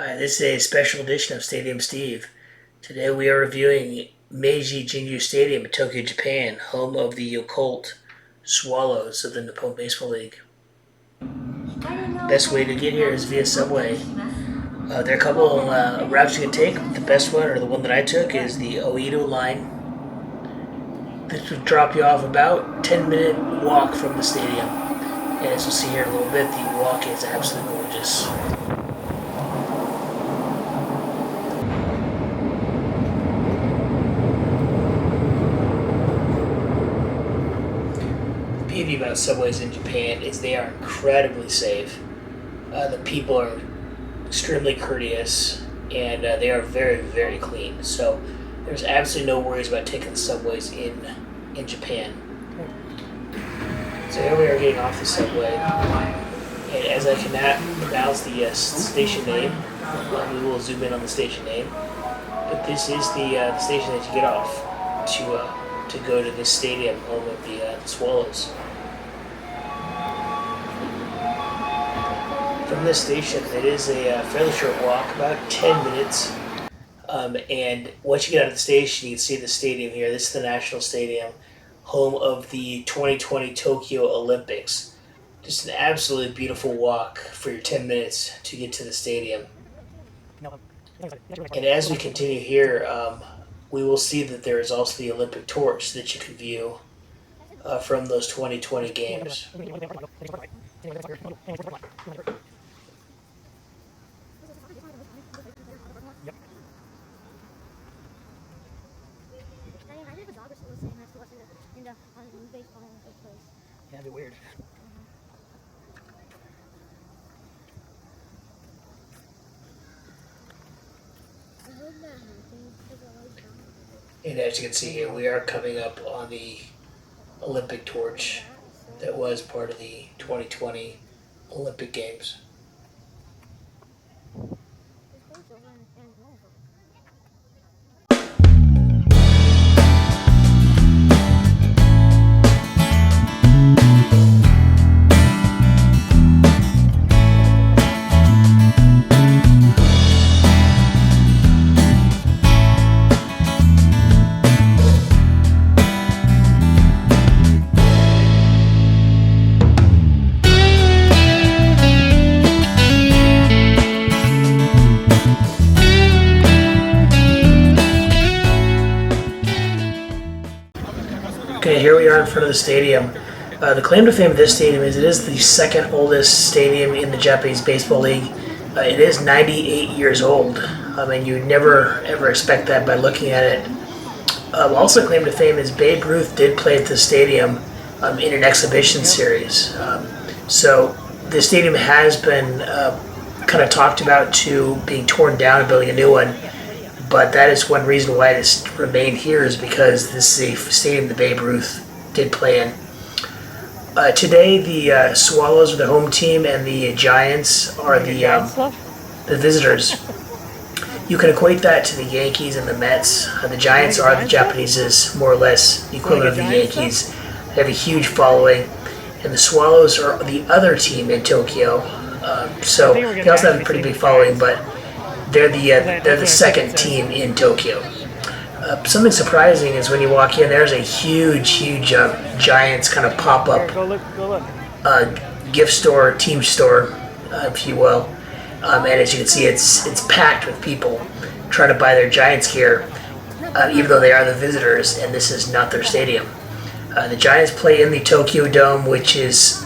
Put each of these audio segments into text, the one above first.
Hi, this is a special edition of Stadium Steve. Today we are reviewing Meiji Jingu Stadium in Tokyo, Japan, home of the Yakult Swallows of the Nippon Baseball League. Best way to get here is via subway. There are a couple routes you can take. The best one, or the one that I took, is the Oedo line. This would drop you off about 10-minute walk from the stadium. And as you'll see here in a little bit, the walk is absolutely gorgeous. The beauty about subways in Japan is they are incredibly safe. The people are extremely courteous, and they are very, very clean. So there's absolutely no worries about taking the subways in Japan. So here we are getting off the subway, and as I cannot pronounce the station name, we will zoom in on the station name. But this is the station that you get off to go to this stadium, home of the Swallows. From this station, it is a fairly short walk, about 10 minutes. And once you get out of the station, you can see the stadium here. This is the National Stadium, home of the 2020 Tokyo Olympics. Just an absolutely beautiful walk for your 10 minutes to get to the stadium. And as we continue here, we will see that there is also the Olympic torch that you can view from those 2020 games. Yeah, that'd be weird. And as you can see here, we are coming up on the Olympic torch that was part of the 2020 Olympic Games. Okay, here we are in front of the stadium. The claim to fame of this stadium is it is the second oldest stadium in the Japanese Baseball League. It is 98 years old. And you'd never ever expect that by looking at it. Also, claim to fame is Babe Ruth did play at the stadium in an exhibition series. So the stadium has been kind of talked about to being torn down and building a new one. But that is one reason why it's remained here is because this is a stadium that Babe Ruth did play in. Today, the Swallows are the home team, and the Giants are the visitors. You can equate that to the Yankees and the Mets. The Giants are the Japanese's more or less equivalent of the Yankees. They have a huge following, and the Swallows are the other team in Tokyo. So they also have a pretty big following, but they're the second team in Tokyo. Something surprising is when you walk in, there's a huge Giants kind of pop-up gift store, team store, if you will. And as you can see, it's packed with people trying to buy their Giants gear, even though they are the visitors, and this is not their stadium. The Giants play in the Tokyo Dome, which is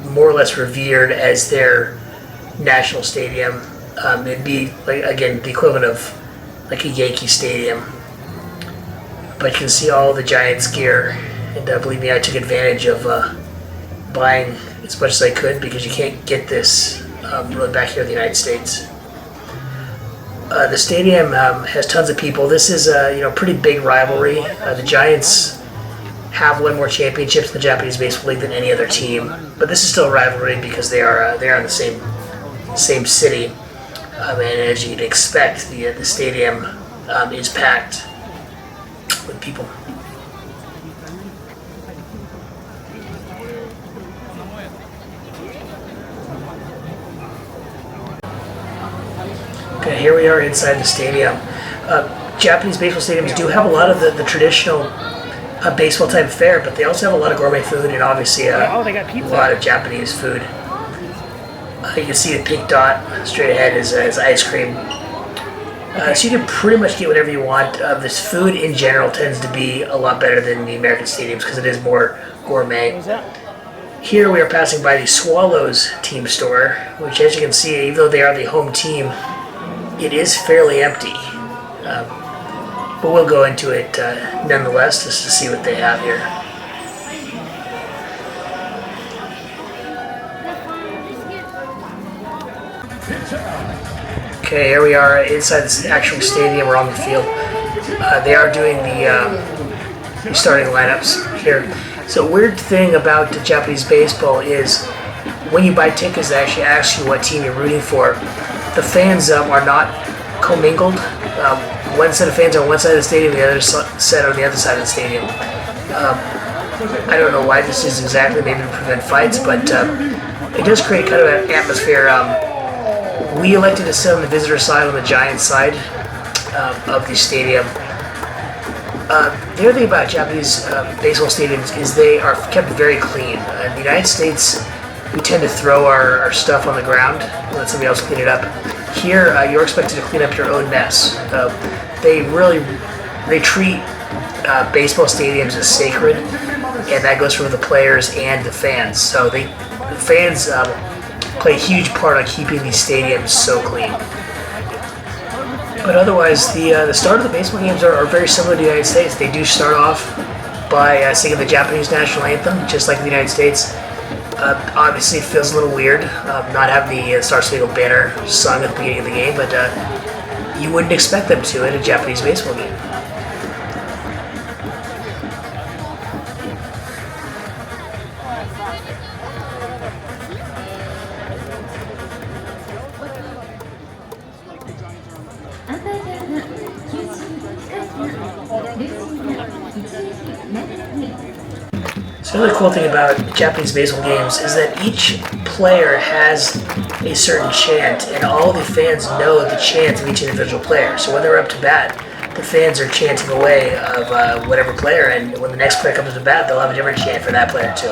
more or less revered as their national stadium. It'd be, like, again, the equivalent of like a Yankee stadium. But you can see all the Giants gear, and believe me, I took advantage of buying as much as I could because you can't get this really back here in the United States. The stadium has tons of people. This is a pretty big rivalry. The Giants have won more championships in the Japanese Baseball League than any other team, but this is still a rivalry because they are in the same city. And as you'd expect, the stadium is packed with people. Okay, here we are inside the stadium. Japanese baseball stadiums do have a lot of the traditional baseball type of fare, but they also have a lot of gourmet food and obviously they got pizza. a lot of Japanese food. You can see the pink dot straight ahead is ice cream. So you can pretty much get whatever you want. This food in general tends to be a lot better than the American stadiums because it is more gourmet. Here we are passing by the Swallows team store, which as you can see, even though they are the home team, it is fairly empty. But we'll go into it nonetheless just to see what they have here. Okay, here we are inside the actual stadium or on the field. They are doing the starting lineups here. So weird thing about Japanese baseball is when you buy tickets, they actually ask you what team you're rooting for. The fans are not commingled. One set of fans on one side of the stadium, the other set on the other side of the stadium. I don't know why this is exactly, maybe to prevent fights, but it does create kind of an atmosphere. We elected to sit on the visitor side, on the Giants side of the stadium. The other thing about Japanese baseball stadiums is they are kept very clean. In the United States, we tend to throw our stuff on the ground and let somebody else clean it up. Here, you're expected to clean up your own mess. They treat baseball stadiums as sacred, and that goes for the players and the fans. So the fans play a huge part on keeping these stadiums so clean. But otherwise, the start of the baseball games are very similar to the United States. They do start off by singing the Japanese national anthem, just like in the United States. Obviously, it feels a little weird not having the Star Spangled Banner sung at the beginning of the game, but you wouldn't expect them to in a Japanese baseball game. So the other cool thing about Japanese baseball games is that each player has a certain chant, and all the fans know the chant of each individual player. So when they're up to bat, the fans are chanting away of whatever player, and when the next player comes to bat, they'll have a different chant for that player too.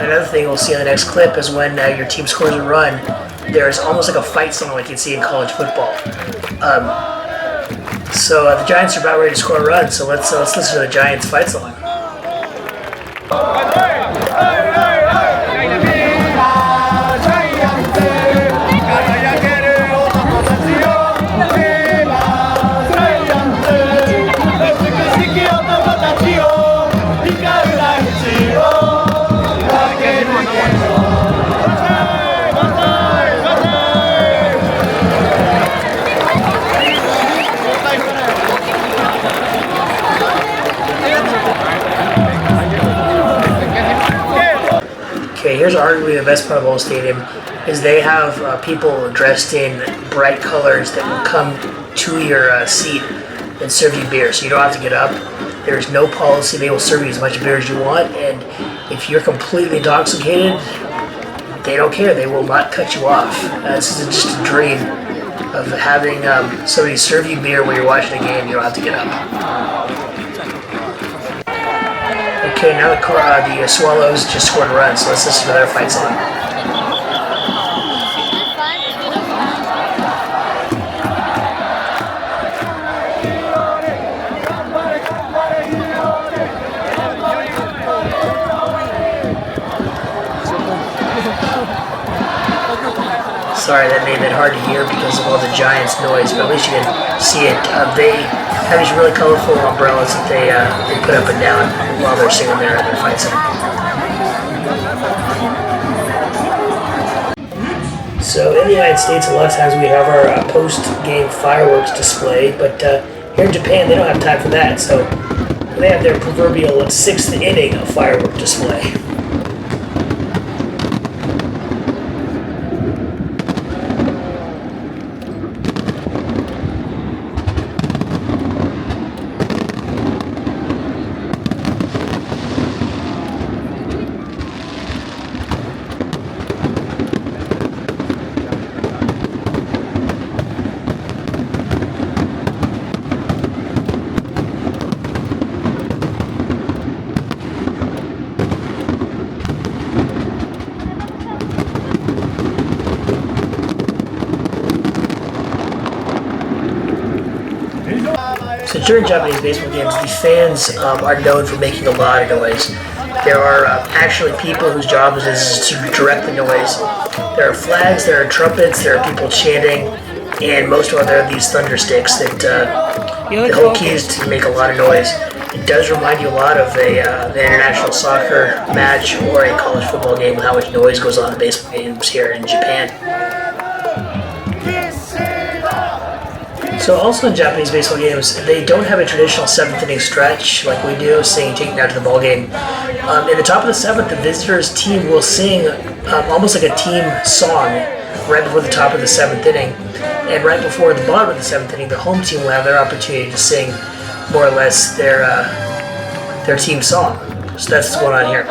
Another thing we'll see on the next clip is when your team scores a run, there's almost like a fight song like you'd see in college football. So the Giants are about ready to score a run, so let's listen to the Giants fight song. Okay, here's arguably the best part of the whole stadium, is they have people dressed in bright colors that will come to your seat and serve you beer, so you don't have to get up. There's no policy. They will serve you as much beer as you want, and if you're completely intoxicated, they don't care. They will not cut you off. This is just a dream of having somebody serve you beer while you're watching a game. You don't have to get up. Okay, now the Swallows just scored a run, so let's listen to their fight song. Sorry, that may have been hard to hear because of all the Giants noise, but at least you can see it. They have these really colorful umbrellas that they put up and down while they're singing their fight song. So in the United States, a lot of times we have our post-game fireworks display, but here in Japan, they don't have time for that, so they have their proverbial 6th inning of firework display. during Japanese baseball games, the fans are known for making a lot of noise. There are actually people whose job is to direct the noise. There are flags, there are trumpets, there are people chanting, and most of all, there are these thunder sticks that the whole key is to make a lot of noise. It does remind you a lot of an international soccer match or a college football game with how much noise goes on in baseball games here in Japan. So also in Japanese baseball games, they don't have a traditional seventh inning stretch like we do, singing taking down to the ball game. In the top of the seventh, the visitors team will sing almost like a team song right before the top of the seventh inning, and right before the bottom of the seventh inning, the home team will have their opportunity to sing more or less their team song. So that's what's going on here.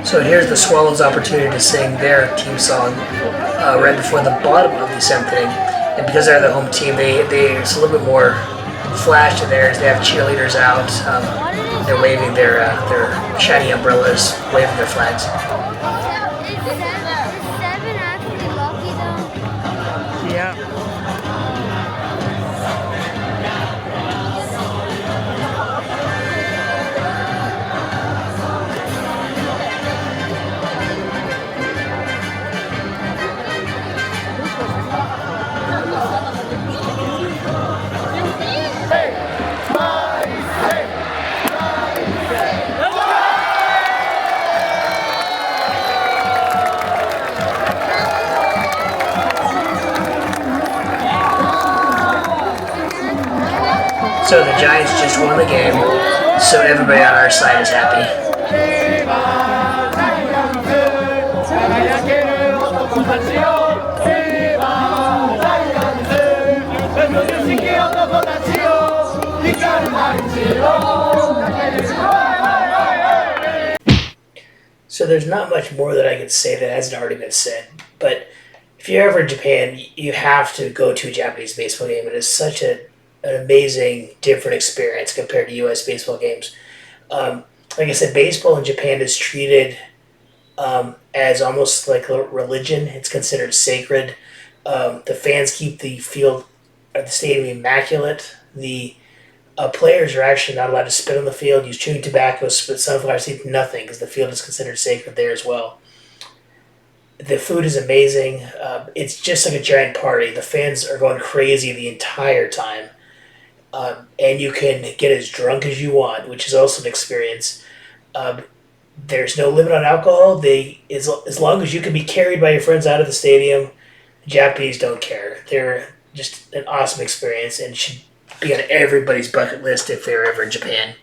So here's the Swallows' opportunity to sing their team song right before the bottom of the seventh inning. And because they're the home team, it's a little bit more flash to theirs. They have cheerleaders out. They're waving their shiny umbrellas, waving their flags. Yeah. So the Giants just won the game, so everybody on our side is happy. So there's not much more that I can say that hasn't already been said, but if you're ever in Japan, you have to go to a Japanese baseball game. It is such an amazing, different experience compared to U.S. baseball games. Like I said, baseball in Japan is treated as almost like a religion. It's considered sacred. The fans keep the field or the stadium immaculate. The players are actually not allowed to spit on the field, use chewing tobacco, spit sunflower seeds, nothing, because the field is considered sacred there as well. The food is amazing. It's just like a giant party. The fans are going crazy the entire time. And you can get as drunk as you want, which is also an experience. There's no limit on alcohol. As long as you can be carried by your friends out of the stadium, the Japanese don't care. They're just an awesome experience and should be on everybody's bucket list if they're ever in Japan.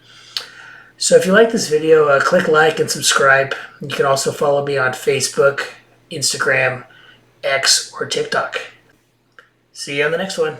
So if you like this video, click like and subscribe. You can also follow me on Facebook, Instagram, X, or TikTok. See you on the next one.